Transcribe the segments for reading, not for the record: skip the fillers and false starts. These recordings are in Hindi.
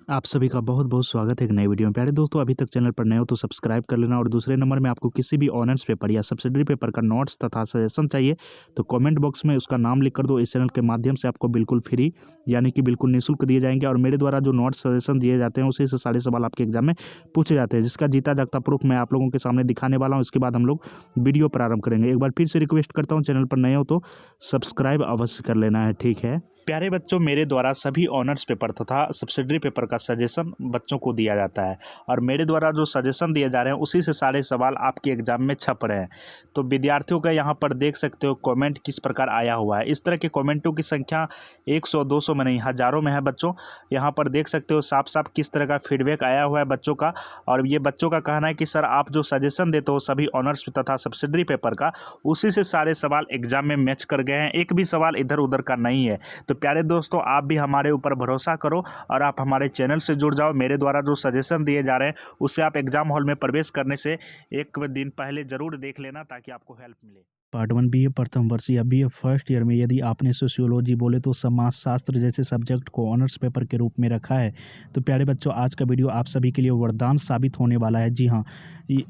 आप सभी का बहुत बहुत स्वागत है एक नए वीडियो में। प्यारे दोस्तों, अभी तक चैनल पर नए हो तो सब्सक्राइब कर लेना। और दूसरे नंबर में आपको किसी भी ऑनर्स पेपर या सब्सिडरी पेपर का नोट्स तथा सजेशन चाहिए तो कमेंट बॉक्स में उसका नाम लिख कर दो। इस चैनल के माध्यम से आपको बिल्कुल फ्री यानी कि बिल्कुल निःशुल्क दिए जाएंगे। और मेरे द्वारा जो नोट्स सजेशन दिए जाते हैं उसी से सारे सवाल आपके एग्जाम में पूछे जाते हैं, जिसका जीता जागता प्रूफ मैं आप लोगों के सामने दिखाने वाला हूँ। इसके बाद हम लोग वीडियो प्रारंभ करेंगे। एक बार फिर से रिक्वेस्ट करता हूँ, चैनल पर नए हो तो सब्सक्राइब अवश्य कर लेना है, ठीक है। प्यारे बच्चों, मेरे द्वारा सभी ऑनर्स पेपर तथा सब्सिडरी पेपर का सजेशन बच्चों को दिया जाता है और मेरे द्वारा जो सजेशन दिए जा रहे हैं उसी से सारे सवाल आपके एग्जाम में छप रहे हैं। तो विद्यार्थियों का यहाँ पर देख सकते हो कमेंट किस प्रकार आया हुआ है। इस तरह के कमेंटों की संख्या 100-200 में नहीं, हज़ारों में है बच्चों। यहाँ पर देख सकते हो साफ साफ किस तरह का फीडबैक आया हुआ है बच्चों का। और ये बच्चों का कहना है कि सर आप जो सजेशन देते हो सभी ऑनर्स तथा सब्सिडरी पेपर का, उसी से सारे सवाल एग्जाम में मैच कर गए हैं, एक भी सवाल इधर उधर का नहीं है। तो प्यारे दोस्तों, आप भी हमारे ऊपर भरोसा करो और आप हमारे चैनल से जुड़ जाओ। मेरे द्वारा जो सजेशन दिए जा रहे हैं उससे आप एग्जाम हॉल में प्रवेश करने से एक दिन पहले ज़रूर देख लेना ताकि आपको हेल्प मिले। पार्ट 1 बीए प्रथम वर्ष या बीए फर्स्ट ईयर में यदि आपने सोशियोलॉजी बोले तो समाजशास्त्र जैसे सब्जेक्ट को ऑनर्स पेपर के रूप में रखा है तो प्यारे बच्चों, आज का वीडियो आप सभी के लिए वरदान साबित होने वाला है। जी हाँ,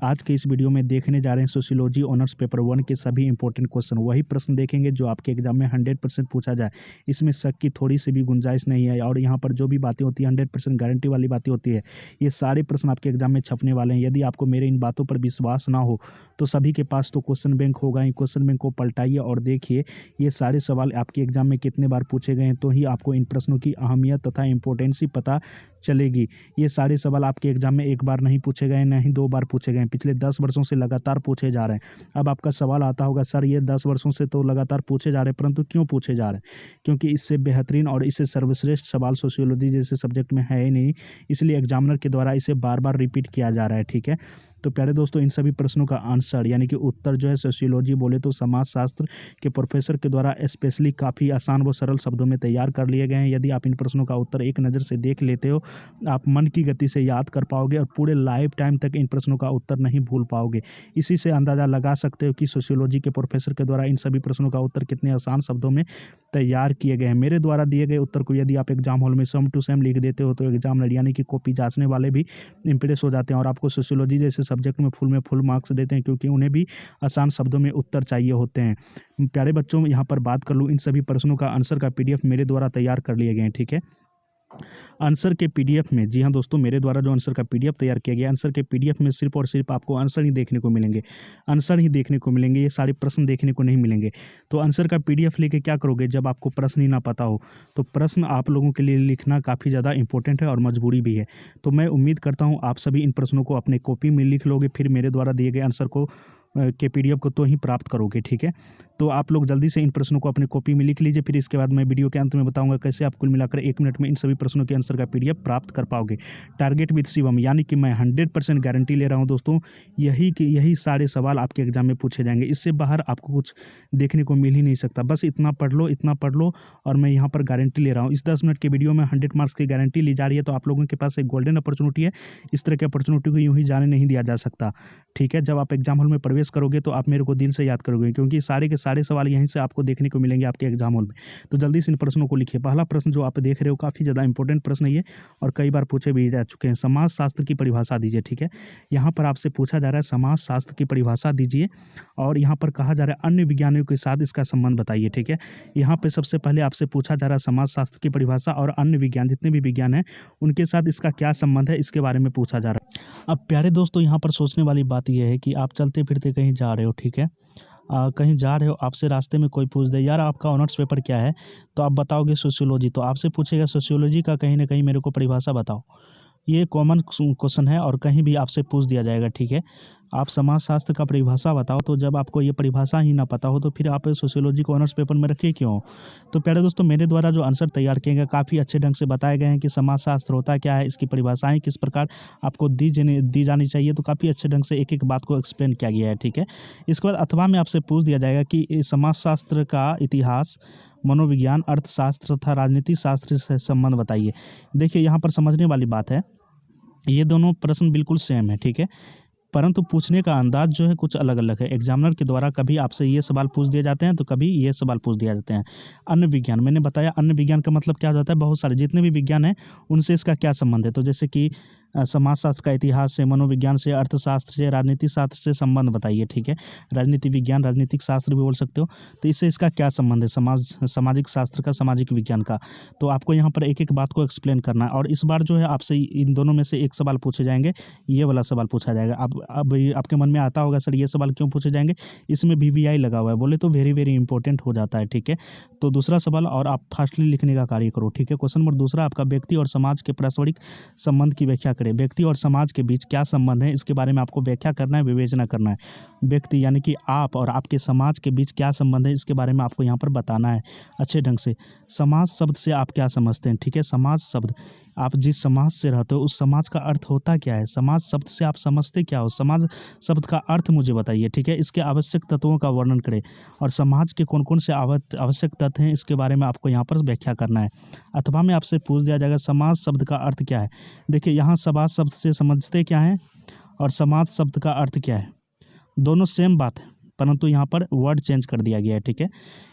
आज के इस वीडियो में देखने जा रहे हैं सोशियोलॉजी ऑनर्स पेपर 1 के सभी इंपॉर्टेंट क्वेश्चन। वही प्रश्न देखेंगे जो आपके एग्जाम में 100% पूछा जाए, इसमें शक की थोड़ी सी भी गुंजाइश नहीं है। और यहाँ पर जो भी बातें होती है 100% गारंटी वाली बातें होती है, ये सारे प्रश्न आपके एग्जाम में छपने वाले हैं। यदि आपको मेरे इन बातों पर विश्वास ना हो तो सभी के पास तो क्वेश्चन बैंक होगा ही। क्वेश्चन बैंक को पलटाइए और देखिए ये सारे सवाल आपके एग्जाम में कितने बार पूछे गए हैं, तो ही आपको इन प्रश्नों की अहमियत तथा इम्पोर्टेंसी पता चलेगी। ये सारे सवाल आपके एग्जाम में एक बार नहीं पूछे गए, नहीं 2 बार पूछे गए, पिछले 10 वर्षों से लगातार पूछे जा रहे हैं। अब आपका सवाल आता होगा, सर ये 10 वर्षों से तो लगातार पूछे जा रहे हैं, परंतु क्यों पूछे जा रहे हैं? क्योंकि इससे बेहतरीन और इससे सर्वश्रेष्ठ सवाल सोशियोलॉजी जैसे सब्जेक्ट में है ही नहीं, इसलिए एग्जामिनर के द्वारा इसे बार बार रिपीट किया जा रहा है, ठीक है। तो प्यारे दोस्तों, इन सभी प्रश्नों का आंसर यानी कि उत्तर जो है सोशियोलॉजी बोले तो समाजशास्त्र के प्रोफेसर के द्वारा स्पेशली काफ़ी आसान व सरल शब्दों में तैयार कर लिए गए हैं। यदि आप इन प्रश्नों का उत्तर एक नज़र से देख लेते हो, आप मन की गति से याद कर पाओगे और पूरे लाइफ टाइम तक इन प्रश्नों का उत्तर नहीं भूल पाओगे। इसी से अंदाज़ा लगा सकते हो कि सोशियोलॉजी के प्रोफेसर के द्वारा इन सभी प्रश्नों का उत्तर कितने आसान शब्दों में तैयार किए गए हैं। मेरे द्वारा दिए गए उत्तर को यदि आप एग्जाम हॉल में सेम टू सेम लिख देते हो तो एग्जामिनर यानी कि कॉपी जांचने वाले भी इंप्रेस हो जाते हैं और आपको सोशियोलॉजी जैसे सब्जेक्ट में फुल मार्क्स देते हैं, क्योंकि उन्हें भी आसान शब्दों में उत्तर चाहिए होते हैं। प्यारे बच्चों, यहाँ पर बात कर लूँ, इन सभी प्रश्नों का आंसर का पीडीएफ मेरे द्वारा तैयार कर लिए गए हैं, ठीक है। आंसर के पीडीएफ में, जी हाँ दोस्तों, मेरे द्वारा जो आंसर का पीडीएफ तैयार किया गया, आंसर के पीडीएफ में सिर्फ और सिर्फ आपको आंसर ही देखने को मिलेंगे, आंसर ही देखने को मिलेंगे, ये सारे प्रश्न देखने को नहीं मिलेंगे। तो आंसर का पीडीएफ लेके क्या करोगे जब आपको प्रश्न ही ना पता हो? तो प्रश्न आप लोगों के लिए लिखना काफ़ी ज़्यादा इंपॉर्टेंट है और मजबूरी भी है। तो मैं उम्मीद करता हूँ आप सभी इन प्रश्नों को अपने कॉपी में लिख लोगे, फिर मेरे द्वारा दिए गए आंसर को के पीडीएफ को तो ही प्राप्त करोगे, ठीक है। तो आप लोग जल्दी से इन प्रश्नों को अपनी कॉपी में लिख लीजिए, फिर इसके बाद मैं वीडियो के अंत में बताऊंगा कैसे आप कुल मिलाकर 1 मिनट में इन सभी प्रश्नों के आंसर का पीडीएफ प्राप्त कर पाओगे। टारगेट विद शिवम, यानी कि मैं 100% गारंटी ले रहा हूं दोस्तों, यही सारे सवाल आपके एग्जाम में पूछे जाएंगे। इससे बाहर आपको कुछ देखने को मिल ही नहीं सकता। बस इतना पढ़ लो और मैं यहाँ पर गारंटी ले रहा हूँ। इस 10 मिनट के वीडियो में 100 मार्क्स की गारंटी ली जा रही है। तो आप लोगों के पास एक गोल्डन अपॉर्चुनिटी है, इस तरह की अपॉर्चुनिटी को यूँ ही जाने नहीं दिया जा सकता, ठीक है। जब आप एग्जाम हॉल में प्रवेश करोगे तो आप मेरे को दिल से याद करोगे, क्योंकि सारे के सारे सवाल यहीं से आपको देखने को मिलेंगे आपके एग्जाम हॉल में। तो जल्दी से इन प्रश्नों को लिखिए। पहला प्रश्न जो आप देख रहे हो काफ़ी ज़्यादा इंपॉर्टेंट प्रश्न है ये, और कई बार पूछे भी जा चुके हैं। समाजशास्त्र की परिभाषा दीजिए, ठीक है। यहाँ पर आपसे पूछा जा रहा है समाजशास्त्र की परिभाषा दीजिए, और यहाँ पर कहा जा रहा है अन्य विज्ञानों के साथ इसका संबंध बताइए, ठीक है। यहाँ पर सबसे पहले आपसे पूछा जा रहा है समाजशास्त्र की परिभाषा और अन्य विज्ञान, जितने भी विज्ञान हैं उनके साथ इसका क्या संबंध है, इसके बारे में पूछा जा रहा है। अब प्यारे दोस्तों, यहाँ पर सोचने वाली बात यह है कि आप चलते फिरते कहीं जा रहे हो, ठीक है। कहीं जा रहे हो, आपसे रास्ते में कोई पूछ दे, यार आपका ऑनर्स पेपर क्या है, तो आप बताओगे सोशियोलॉजी, तो आपसे पूछेगा सोशियोलॉजी का कहीं ना कहीं मेरे को परिभाषा बताओ। ये कॉमन क्वेश्चन है और कहीं भी आपसे पूछ दिया जाएगा, ठीक है। आप समाजशास्त्र का परिभाषा बताओ, तो जब आपको ये परिभाषा ही ना पता हो तो फिर आप सोशियोलॉजी को ऑनर्स पेपर में रखे क्यों? तो प्यारे दोस्तों, मेरे द्वारा जो आंसर तैयार किए गए काफ़ी अच्छे ढंग से बताए गए हैं कि समाजशास्त्र होता क्या है, इसकी परिभाषाएं किस प्रकार आपको दी जानी चाहिए। तो काफ़ी अच्छे ढंग से एक एक बात को एक्सप्लेन किया गया है, ठीक है। इसके बाद अथवा में आपसे पूछ दिया जाएगा कि समाजशास्त्र का इतिहास, मनोविज्ञान, अर्थशास्त्र तथा राजनीति शास्त्र से संबंध बताइए। देखिए, यहाँ पर समझने वाली बात है, ये दोनों प्रश्न बिल्कुल सेम है, ठीक है। परंतु पूछने का अंदाज जो है कुछ अलग अलग है। एग्जामिनर के द्वारा कभी आपसे ये सवाल पूछ दिए जाते हैं तो कभी ये सवाल पूछ दिए जाते हैं। अन्य विज्ञान, मैंने बताया अन्य विज्ञान का मतलब क्या हो जाता है, बहुत सारे जितने भी विज्ञान हैं उनसे इसका क्या संबंध है। तो जैसे कि समाजशास्त्र का इतिहास से, मनोविज्ञान से, अर्थशास्त्र से, राजनीति शास्त्र से संबंध बताइए। ठीक है, राजनीति विज्ञान, राजनीतिक शास्त्र भी बोल सकते हो। तो इससे इसका क्या संबंध है, सामाजिक शास्त्र का, सामाजिक विज्ञान का। तो आपको यहाँ पर एक एक बात को एक्सप्लेन करना है। और इस बार जो है आपसे इन दोनों में से एक सवाल पूछे जाएंगे, ये वाला सवाल पूछा जाएगा। अब आपके मन में आता होगा सर ये सवाल क्यों पूछे जाएंगे, इसमें VVI लगा हुआ है, बोले तो वेरी वेरी इंपॉर्टेंट हो जाता है। ठीक है, तो दूसरा सवाल और आप फास्टली लिखने का कार्य करो। ठीक है, क्वेश्चन नंबर दूसरा आपका, व्यक्ति और समाज के पारस्परिक संबंध की व्याख्या करें। व्यक्ति और समाज के बीच क्या संबंध है, इसके बारे में आपको व्याख्या करना है, विवेचना करना है। व्यक्ति यानी कि आप और आपके समाज के बीच क्या संबंध है, इसके बारे में आपको यहाँ पर बताना है अच्छे ढंग से। समाज शब्द से आप क्या समझते हैं। ठीक है, समाज शब्द, आप जिस समाज से रहते हो उस समाज का अर्थ होता क्या है, समाज शब्द से आप समझते क्या हो, समाज शब्द का अर्थ मुझे बताइए। ठीक है, इसके आवश्यक तत्वों का वर्णन करें और समाज के कौन कौन से आवश्यक तत्व हैं, इसके बारे में आपको यहाँ पर व्याख्या करना है। अथवा में आपसे पूछ दिया जाएगा समाज शब्द का अर्थ क्या है। देखिए, यहाँ समाज शब्द से समझते क्या है और समाज शब्द का अर्थ क्या है, दोनों सेम बात है, परंतु यहाँ पर वर्ड चेंज कर दिया गया है। ठीक है,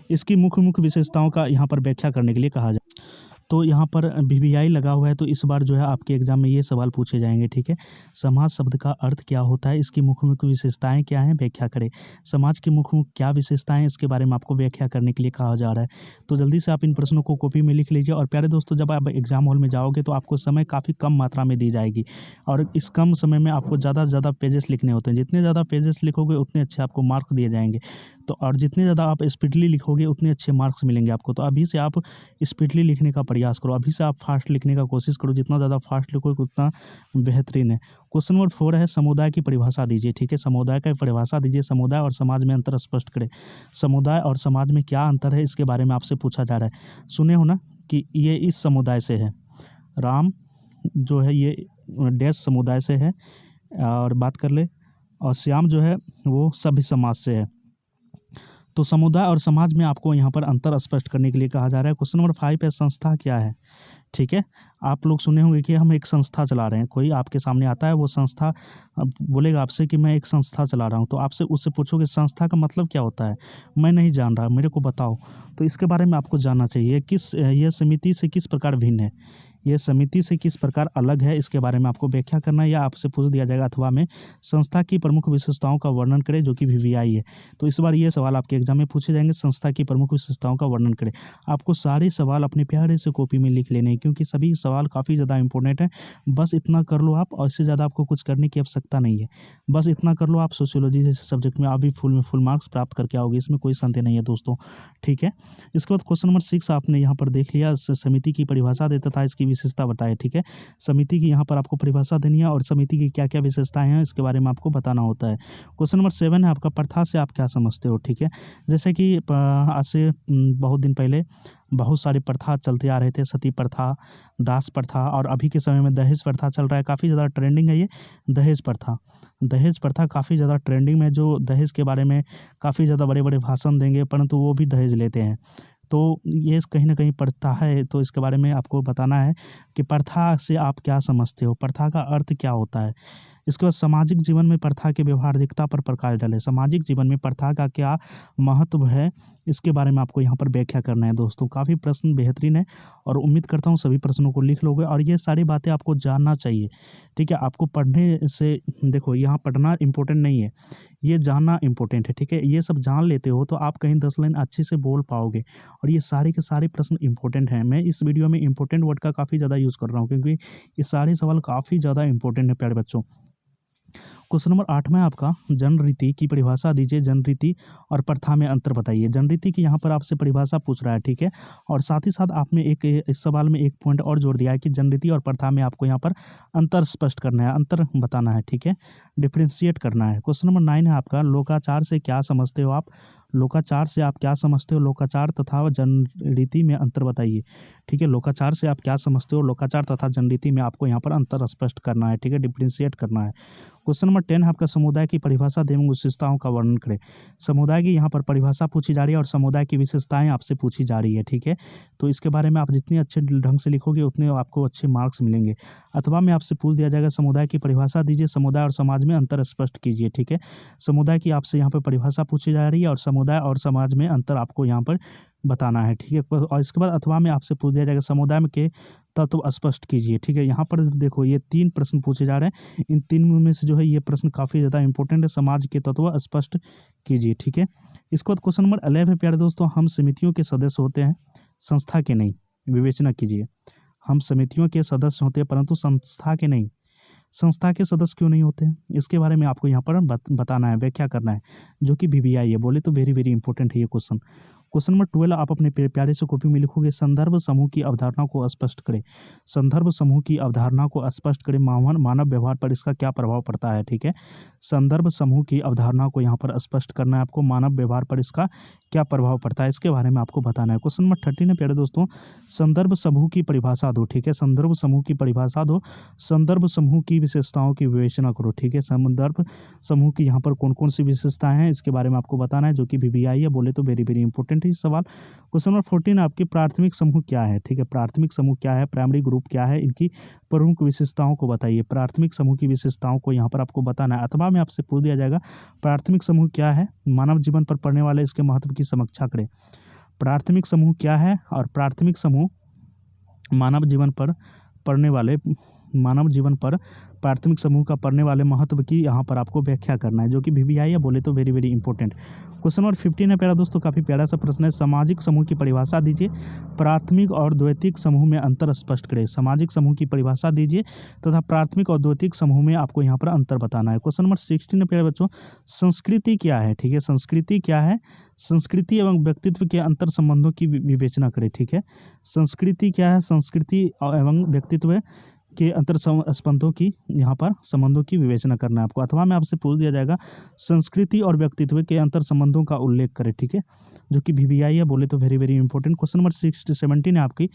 इसकी मुख्य मुख्य विशेषताओं का यहाँ पर व्याख्या करने के लिए कहा जाए। तो यहाँ पर VVI लगा हुआ है, तो इस बार जो है आपके एग्जाम में ये सवाल पूछे जाएंगे। ठीक है, समाज शब्द का अर्थ क्या होता है, इसकी मुख्य मुख्य विशेषताएं क्या हैं, व्याख्या करें। समाज की मुख्य मुख्य क्या विशेषताएं हैं, इसके बारे में आपको व्याख्या करने के लिए कहा जा रहा है। तो जल्दी से आप इन प्रश्नों को कॉपी में लिख लीजिए। और प्यारे दोस्तों, जब आप एग्जाम हॉल में जाओगे तो आपको समय काफ़ी कम मात्रा में दी जाएगी और इस कम समय में आपको ज़्यादा से ज़्यादा पेजेस लिखने होते हैं। जितने ज़्यादा पेजेस लिखोगे उतने अच्छे आपको मार्क्स दिए जाएंगे। तो और जितने ज़्यादा आप स्पीडली लिखोगे उतने अच्छे मार्क्स मिलेंगे आपको। तो अभी से आप स्पीडली लिखने का प्रयास करो, अभी से आप फास्ट लिखने का कोशिश करो। जितना ज़्यादा फास्ट लिखोगे उतना बेहतरीन है। क्वेश्चन नंबर 4 है, समुदाय की परिभाषा दीजिए। ठीक है, समुदाय का परिभाषा दीजिए। समुदाय और समाज में अंतर स्पष्ट करें। समुदाय और समाज में क्या अंतर है, इसके बारे में आपसे पूछा जा रहा है। सुने हो ना कि ये इस समुदाय से है, राम जो है ये डैश समुदाय से है, और बात कर ले, और श्याम जो है वो सभ्य समाज से है। तो समुदाय और समाज में आपको यहाँ पर अंतर स्पष्ट करने के लिए कहा जा रहा है। क्वेश्चन नंबर 5 है, संस्था क्या है। ठीक है, आप लोग सुने होंगे कि हम एक संस्था चला रहे हैं। कोई आपके सामने आता है, वो संस्था बोलेगा आपसे कि मैं एक संस्था चला रहा हूँ, तो आपसे उससे पूछोगे संस्था का मतलब क्या होता है, मैं नहीं जान रहा, मेरे को बताओ। तो इसके बारे में आपको जानना चाहिए, यह समिति से किस प्रकार भिन्न है, यह समिति से किस प्रकार अलग है, इसके बारे में आपको व्याख्या करना है। या आपसे पूछ दिया जाएगा अथवा में, संस्था की प्रमुख विशेषताओं का वर्णन करें, जो कि VVI है। तो इस बार ये सवाल आपके एग्जाम में पूछे जाएंगे, संस्था की प्रमुख विशेषताओं का वर्णन करें। आपको सारे सवाल अपने प्यारे से कॉपी में लिख लेने हैं, क्योंकि सभी सवाल काफ़ी ज़्यादा इंपॉर्टेंट है। बस इतना कर लो आप, और इससे ज़्यादा आपको कुछ करने की आवश्यकता नहीं है। बस इतना कर लो आप, सोशियोलॉजी जैसे सब्जेक्ट में आप भी फुल मार्क्स प्राप्त करके आओगे, इसमें कोई संदेह नहीं है दोस्तों। ठीक है, इसके बाद क्वेश्चन नंबर 6 आपने यहाँ पर देख लिया, समिति की परिभाषा देता था, इसकी विशेषता बताए। ठीक है, समिति की यहाँ पर आपको परिभाषा देनी है और समिति की क्या क्या विशेषताएं हैं इसके बारे में आपको बताना होता है। क्वेश्चन नंबर 7 है आपका, प्रथा से आप क्या समझते हो। ठीक है, जैसे कि आज से बहुत दिन पहले बहुत सारी प्रथा चलते आ रहे थे, सती प्रथा, दास प्रथा, और अभी के समय में दहेज प्रथा चल रहा है। काफ़ी ज़्यादा ट्रेंडिंग है ये दहेज प्रथा। दहेज प्रथा काफ़ी ज़्यादा ट्रेंडिंग में, जो दहेज के बारे में काफ़ी ज़्यादा बड़े बड़े भाषण देंगे, परंतु वो भी दहेज लेते हैं। तो ये कहीं ना कहीं प्रथा है, तो इसके बारे में आपको बताना है कि प्रथा से आप क्या समझते हो, प्रथा का अर्थ क्या होता है। इसके बाद सामाजिक जीवन में प्रथा के व्यवहारिकता पर प्रकाश डालें। सामाजिक जीवन में प्रथा का क्या महत्व है, इसके बारे में आपको यहाँ पर व्याख्या करना है दोस्तों। काफ़ी प्रश्न बेहतरीन है और उम्मीद करता हूँ सभी प्रश्नों को लिख लोगे, और ये सारी बातें आपको जानना चाहिए। ठीक है, आपको पढ़ने से, देखो यहाँ पढ़ना इम्पोर्टेंट नहीं है, ये जानना इम्पोर्टेंट है। ठीक है, ये सब जान लेते हो तो आप कहीं 10 लाइन अच्छे से बोल पाओगे, और ये सारे के सारे प्रश्न इंपॉर्टेंट हैं। मैं इस वीडियो में इंपॉर्टेंट वर्ड का काफ़ी ज़्यादा यूज़ कर रहा हूँ, क्योंकि ये सारे सवाल काफ़ी ज़्यादा इंपॉर्टेंट है प्यारे बच्चों। क्वेश्चन नंबर 8 में आपका, जनरीति की परिभाषा दीजिए। जनरीति और प्रथा में अंतर बताइए। जनरीति की यहाँ पर आपसे परिभाषा पूछ रहा है। ठीक है, और साथ ही साथ आपने इस सवाल में एक पॉइंट और जोड़ दिया है कि जनरीति और प्रथा में आपको यहाँ पर अंतर स्पष्ट करना है, अंतर बताना है। ठीक है, डिफ्रेंशिएट करना है। क्वेश्चन नंबर 9 है आपका, लोकाचार से क्या समझते हो आप। लोकाचार से आप क्या समझते हो, लोकाचार तथा जनरीति में अंतर बताइए। ठीक है, लोकाचार से आप क्या समझते हो, लोकाचार तथा जनरीति में आपको यहाँ पर अंतर स्पष्ट करना है। ठीक है, डिफ्रेंशिएट करना है। क्वेश्चन नंबर 10 है आपका समुदाय की परिभाषा एवं विशेषताओं का वर्णन करें। समुदाय की यहाँ पर परिभाषा पूछी जा रही है और समुदाय की विशेषताएं आपसे पूछी जा रही है, ठीक है। तो इसके बारे में आप जितने अच्छे ढंग से लिखोगे उतने आपको अच्छे मार्क्स मिलेंगे। अथवा में आपसे पूछ दिया जाएगा समुदाय की परिभाषा दीजिए, समुदाय और समाज में अंतर स्पष्ट कीजिए, ठीक है। समुदाय की आपसे यहाँ पर परिभाषा पूछी जा रही है और समुदाय और समाज में अंतर आपको यहाँ पर बताना है, ठीक है। और इसके बाद अथवा में आपसे पूछ दिया जाएगा समुदाय में के तत्व स्पष्ट कीजिए, ठीक है। यहाँ पर देखो ये 3 प्रश्न पूछे जा रहे हैं, इन 3 में से जो है ये प्रश्न काफ़ी ज़्यादा इंपॉर्टेंट है। समाज के तत्व स्पष्ट कीजिए, ठीक है। इसके बाद क्वेश्चन नंबर 11 है प्यारे दोस्तों, हम समितियों के सदस्य होते हैं, संस्था के नहीं, विवेचना कीजिए। हम समितियों के सदस्य होते हैं परंतु संस्था के नहीं। संस्था के सदस्य क्यों नहीं होते हैं, इसके बारे में आपको यहाँ पर बताना है, व्याख्या करना है, जो कि VVI है। बोले तो वेरी वेरी इंपॉर्टेंट है ये क्वेश्चन। क्वेश्चन नंबर 12 आप अपने प्यारे से कॉपी में लिखोगे, संदर्भ समूह की अवधारणा को स्पष्ट करें। संदर्भ समूह की अवधारणा को स्पष्ट करें, मानव व्यवहार पर इसका क्या प्रभाव पड़ता है, ठीक है। संदर्भ समूह की अवधारणा को यहाँ पर स्पष्ट करना है आपको, मानव व्यवहार पर इसका क्या प्रभाव पड़ता है इसके बारे में आपको बताना है। क्वेश्चन नंबर 13 है प्यारे दोस्तों, संदर्भ समूह की परिभाषा दो, ठीक है। संदर्भ समूह की परिभाषा दो, संदर्भ समूह की विशेषताओं की विवेचना करो, ठीक है। संदर्भ समूह की यहाँ पर कौन कौन सी विशेषताएं हैं इसके बारे में आपको बताना है, जो कि VVI है। बोले तो वेरी वेरी इंपॉर्टेंट है सवाल। क्वेश्चन नंबर 14 आपकी प्राथमिक समूह क्या है, ठीक है। प्राथमिक समूह क्या है, प्राइमरी ग्रुप क्या है, इनकी प्रमुख विशेषताओं को बताइए। प्राथमिक समूह की विशेषताओं को यहाँ पर आपको बताना है। अथवा में आपसे पूछ दिया जाएगा प्राथमिक समूह क्या है, मानव जीवन पर पड़ने वाले इसके महत्व की समीक्षा करें। प्राथमिक समूह क्या है और प्राथमिक समूह मानव जीवन पर प्राथमिक समूह का पढ़ने वाले महत्व की यहाँ पर आपको व्याख्या करना है, जो कि VVI है। बोले तो very very important. Question number 15 है प्यारा दोस्तों, काफ़ी प्यारा सा प्रश्न है, सामाजिक समूह की परिभाषा दीजिए, प्राथमिक और द्वैतिक समूह में अंतर स्पष्ट करें। सामाजिक समूह की परिभाषा दीजिए तथा प्राथमिक और द्वैतिक समूह में आपको यहाँ पर अंतर बताना है। क्वेश्चन नंबर 16 है प्यारे बच्चों, संस्कृति क्या है, ठीक है। संस्कृति क्या है, संस्कृति एवं व्यक्तित्व के अंतर संबंधों की विवेचना करें, ठीक है। संस्कृति क्या है, संस्कृति एवं व्यक्तित्व के अंतर संबंधों की यहाँ पर संबंधों की विवेचना करना है आपको। अथवा में आपसे पूछ दिया जाएगा संस्कृति और व्यक्तित्व के अंतर संबंधों का उल्लेख करें, ठीक है, जो कि VVI है। बोले तो very very important. Question number 17 है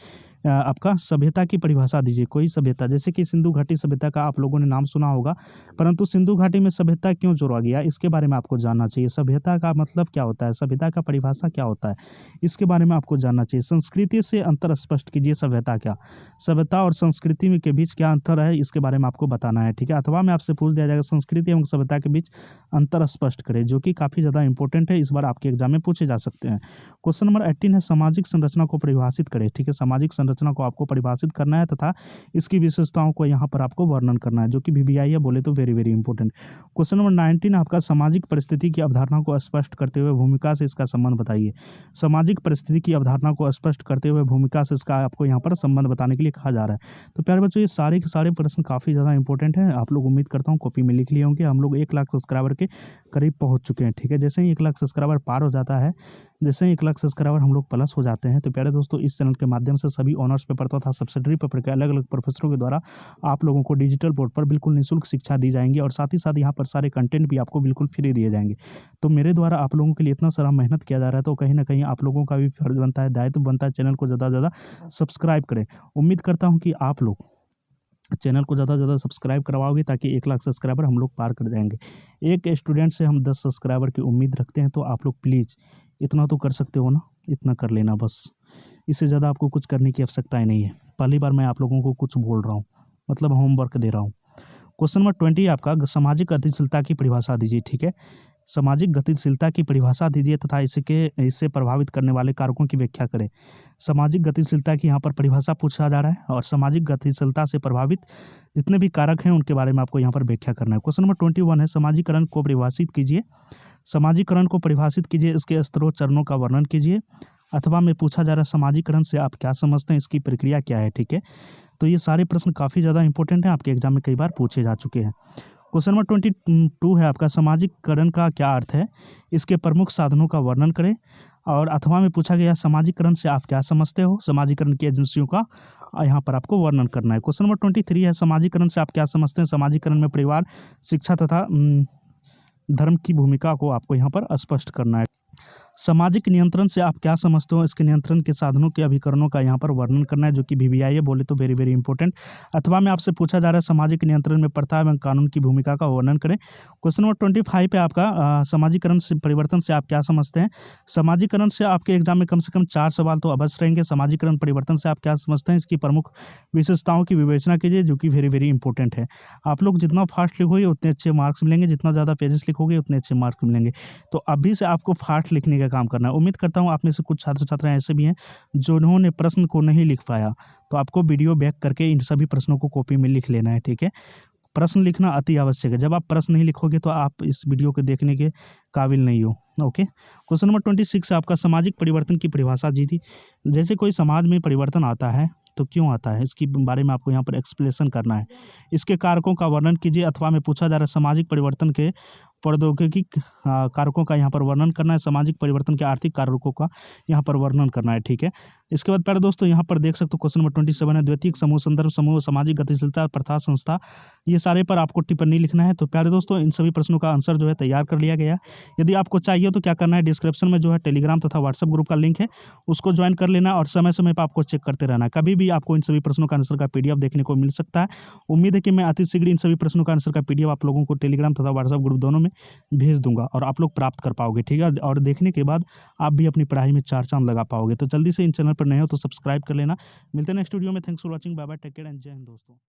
आपका सभ्यता की परिभाषा दीजिए। कोई सभ्यता, जैसे कि सिंधु घाटी सभ्यता का आप लोगों ने नाम सुना होगा, परंतु सिंधु घाटी में सभ्यता क्यों जोड़ा गया इसके बारे में आपको जानना चाहिए। सभ्यता का मतलब क्या होता है, सभ्यता का परिभाषा क्या होता है, इसके बारे में आपको जानना चाहिए। संस्कृति से अंतर स्पष्ट कीजिए, सभ्यता और संस्कृति में के बीच क्या अंतर है इसके बारे में आपको बताना है, ठीक है। अथवा में आपसे पूछ दिया जाएगा संस्कृति एवं सभ्यता के बीच अंतर स्पष्ट करें, जो कि काफ़ी ज़्यादा इंपॉर्टेंट है, इस बार आपके एग्जाम में पूछे जा सकते हैं। क्वेश्चन नंबर 18 है सामाजिक संरचना को परिभाषित करें, ठीक है। सामाजिक संरचना को आपको परिभाषित करना है तथा इसकी विशेषताओं को यहाँ पर आपको वर्णन करना है, जो कि VVI है। बोले तो very very important. Question number 19 आपका सामाजिक परिस्थिति की अवधारणा को स्पष्ट करते हुए भूमिका से इसका संबंध बताइए। सामाजिक परिस्थिति की अवधारणा को स्पष्ट करते हुए भूमिका से इसका आपको यहाँ पर संबंध बताने के लिए कहा जा रहा है। तो प्यारे बच्चों, ये सारे के सारे प्रश्न काफ़ी ज़्यादा इंपॉर्टेंट हैं, आप लोग उम्मीद करता हूँ कॉपी में लिख लिए होंगे। हम लोग 1 लाख सब्सक्राइबर के करीब पहुँच चुके हैं, ठीक है। जैसे ही 1 लाख सब्सक्राइबर पार हो जाता है, जैसे ही 1 लाख सब्सक्राइबर हम लोग प्लस हो जाते हैं, तो प्यारे दोस्तों इस चैनल के माध्यम से सभी ऑनर्स पेपर तथा सब्सिडरी पेपर के अलग अलग प्रोफेसरों के द्वारा आप लोगों को डिजिटल बोर्ड पर बिल्कुल निःशुल्क शिक्षा दी जाएंगी और साथ ही साथ यहाँ पर सारे कंटेंट भी आपको बिल्कुल फ्री दिए जाएंगे। तो मेरे द्वारा आप लोगों के लिए इतना सारा मेहनत किया जा रहा है, तो कहीं ना कहीं आप लोगों का भी फर्ज बनता है, दायित्व बनता है, चैनल को ज़्यादा से ज़्यादा सब्सक्राइब करें। उम्मीद करता हूँ कि आप लोग चैनल को ज़्यादा से ज़्यादा सब्सक्राइब करवाओगे, ताकि 1 लाख सब्सक्राइबर हम लोग पार कर जाएंगे। एक स्टूडेंट से हम 10 सब्सक्राइबर की उम्मीद रखते हैं, तो आप लोग प्लीज़ इतना तो कर सकते हो ना, इतना कर लेना बस। इससे ज़्यादा आपको कुछ करने की आवश्यकता ही नहीं है। पहली बार मैं आप लोगों को कुछ बोल रहा हूँ, मतलब होमवर्क दे रहा हूँ। क्वेश्चन नंबर 20 आपका सामाजिक गतिशीलता की परिभाषा दीजिए, ठीक है। सामाजिक गतिशीलता की परिभाषा दीजिए तथा इससे प्रभावित करने वाले कारकों की व्याख्या करें। सामाजिक गतिशीलता की यहाँ पर परिभाषा पूछा जा रहा है और सामाजिक गतिशीलता से प्रभावित जितने भी कारक हैं उनके बारे में आपको यहाँ पर व्याख्या करना है। क्वेश्चन नंबर 21 है समाजीकरण को परिभाषित कीजिए। समाजीकरण को परिभाषित कीजिए, इसके स्तरों चरणों का वर्णन कीजिए। अथवा में पूछा जा रहा है समाजीकरण से आप क्या समझते हैं, इसकी प्रक्रिया क्या है, ठीक है। तो ये सारे प्रश्न काफ़ी ज़्यादा इंपॉर्टेंट हैं, आपके एग्जाम में कई बार पूछे जा चुके हैं। क्वेश्चन नंबर 22 है आपका समाजीकरण का क्या अर्थ है, इसके प्रमुख साधनों का वर्णन करें। और अथवा में पूछा गया समाजीकरण से आप क्या समझते हो, समाजीकरण की एजेंसियों का यहाँ पर आपको वर्णन करना है। क्वेश्चन नंबर 23 है समाजीकरण से आप क्या समझते हैं, समाजीकरण में परिवार, शिक्षा तथा धर्म की भूमिका को आपको यहाँ पर स्पष्ट करना है। सामाजिक नियंत्रण से आप क्या समझते हो? इसके नियंत्रण के साधनों के अभिकरणों का यहाँ पर वर्णन करना है, जो कि वीवीआई है, बोले तो वेरी वेरी इंपॉर्टेंट। अथवा में आपसे पूछा जा रहा है सामाजिक नियंत्रण में प्रथा एवं कानून की भूमिका का वर्णन करें। क्वेश्चन नंबर 25 पे आपका सामाजिकरण से परिवर्तन से आप क्या समझते हैं? सामाजिकरण से आपके एग्जाम में कम से कम 4 सवाल तो अवश्य रहेंगे। सामाजिकरण परिवर्तन से आप क्या समझते हैं? इसकी प्रमुख विशेषताओं की विवेचना कीजिए, जो कि वेरी वेरी इंपॉर्टेंट है। आप लोग जितना फास्ट लिखोगे उतने अच्छे मार्क्स मिलेंगे, जितना ज़्यादा पेजेस लिखोगे उतने अच्छे मार्क्स मिलेंगे। तो अभी से आपको फास्ट लिखने का काम करना है। उम्मीद करता हूँ आप में से कुछ छात्र छात्राएं ऐसे भी हैं जिन्होंने प्रश्न को नहीं लिख पाया, तो आपको वीडियो बैक करके इन सभी प्रश्नों को कॉपी में लिख लेना है, ठीक है। प्रश्न लिखना अति आवश्यक है। जब आप प्रश्न नहीं लिखोगे तो आप इस वीडियो को देखने के काबिल नहीं हो। ओके, क्वेश्चन नंबर 26 आपका सामाजिक परिवर्तन की परिभाषा जी थी। जैसे कोई समाज में परिवर्तन आता है तो क्यों आता है, इसके बारे में आपको यहाँ पर एक्सप्लेनेशन करना है। इसके कारकों का वर्णन कीजिए। अथवा में पूछा जा रहा है सामाजिक परिवर्तन के प्रौद्योगिकी कारकों का यहाँ पर वर्णन करना है। सामाजिक परिवर्तन के आर्थिक कारकों का यहाँ पर वर्णन करना है, ठीक है। इसके बाद प्यारे दोस्तों यहाँ पर देख सकते हो क्वेश्चन नंबर 27 है द्वितीयक समूह, संदर्भ समूह, सामाजिक गतिशीलता, प्रथा, संस्था, ये सारे पर आपको टिप्पणी लिखना है। तो प्यारे दोस्तों इन सभी प्रश्नों का आंसर जो है तैयार कर लिया गया है। यदि आपको चाहिए तो क्या करना है, डिस्क्रिप्शन में जो है टेलीग्राम तथा व्हाट्सएप ग्रुप का लिंक है, उसको ज्वाइन कर लेना और समय समय पर आपको चेक करते रहना है। कभी भी आपको इन सभी प्रश्नों का आंसर का पीडीएफ देखने को मिल सकता है। उम्मीद है कि मैं अति शीघ्र इन सभी प्रश्नों का आंसर का पीडीएफ आप लोगों को टेलीग्राम तथा व्हाट्सएप ग्रुप दोनों में भेज दूंगा और आप लोग प्राप्त कर पाओगे, ठीक है। और देखने के बाद आप भी अपनी पढ़ाई में 4 चांद लगा पाओगे। तो जल्दी से इन चैनल पर नए हो तो सब्सक्राइब कर लेना। मिलते हैं नेक्स्ट वीडियो में। Thanks for watching, bye bye, take care and जय हिंद दोस्तों।